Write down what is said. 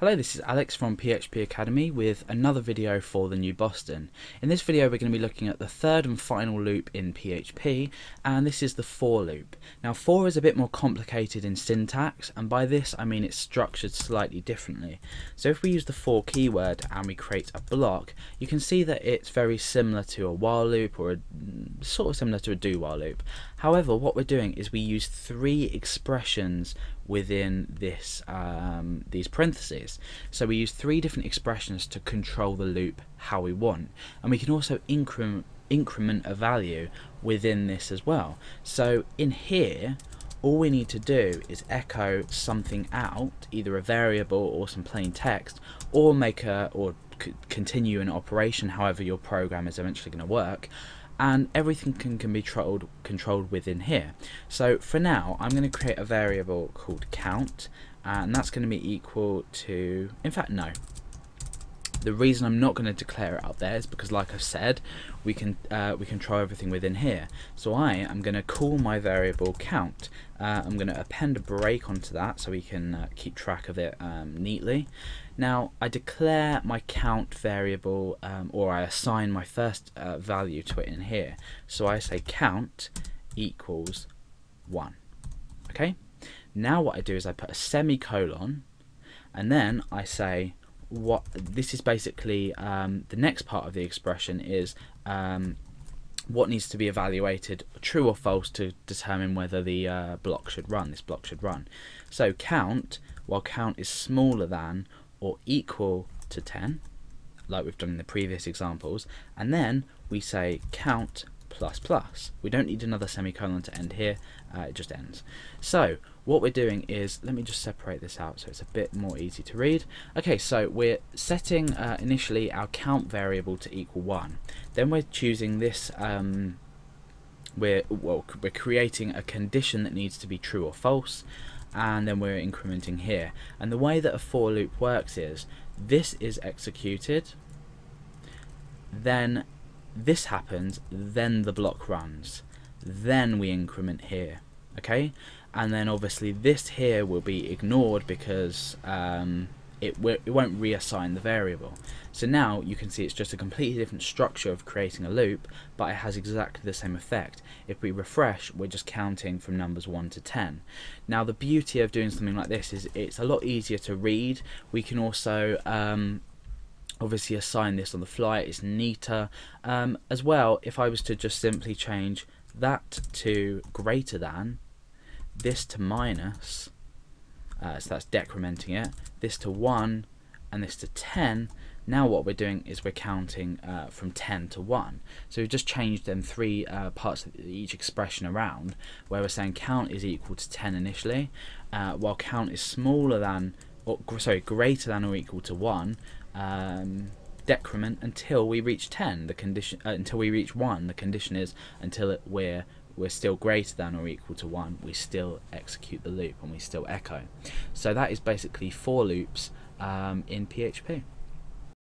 Hello, this is Alex from PHP Academy with another video for the new Boston. In this video we're going to be looking at the third and final loop in PHP, and this is the for loop. Now for is a bit more complicated in syntax, and by this I mean it's structured slightly differently. So if we use the for keyword and we create a block, you can see that it's very similar to a while loop, or sort of similar to a do while loop. However, what we're doing is we use three expressions within this these parentheses. So we use three different expressions to control the loop how we want, and we can also increment a value within this as well. So in here all we need to do is echo something out, either a variable or some plain text, or continue an operation, however your program is eventually going to work, and everything can be controlled within here. So for now I'm going to create a variable called count, and that's going to be equal to, in fact no, the reason I'm not going to declare it out there is because, like I said, we can control everything within here. So I am going to call my variable count. I'm going to append a break onto that so we can keep track of it neatly. Now I declare my count variable, or I assign my first value to it in here. So I say count equals 1. Okay. Now what I do is I put a semicolon, and then I say what this is basically the next part of the expression is what needs to be evaluated, true or false, to determine whether the block should run. This block should run. So count, while count is smaller than or equal to 10, like we've done in the previous examples, and then we say count plus plus. We don't need another semicolon to end here, it just ends. So what we're doing is, let me just separate this out so it's a bit more easy to read. Okay, so we're setting initially our count variable to equal 1. Then we're choosing this, we're creating a condition that needs to be true or false, and then we're incrementing here. And the way that a for loop works is, this is executed, then this happens, then the block runs, then we increment here, okay? And then obviously this here will be ignored because it won't reassign the variable. So now you can see it's just a completely different structure of creating a loop, but it has exactly the same effect. If we refresh, we're just counting from numbers 1 to 10. Now the beauty of doing something like this is it's a lot easier to read. We can also obviously assign this on the fly. It's neater as well. If I was to just simply change that to greater than, this to minus, so that's decrementing it, this to 1, and this to 10, now what we're doing is we're counting from 10 to 1. So we've just changed them three parts of each expression around, where we're saying count is equal to 10 initially, while count is smaller than, or sorry, greater than or equal to 1, decrement until we reach 10. The condition until we reach 1. The condition is until we're still greater than or equal to 1. We still execute the loop and we still echo. So that is basically for loops in PHP.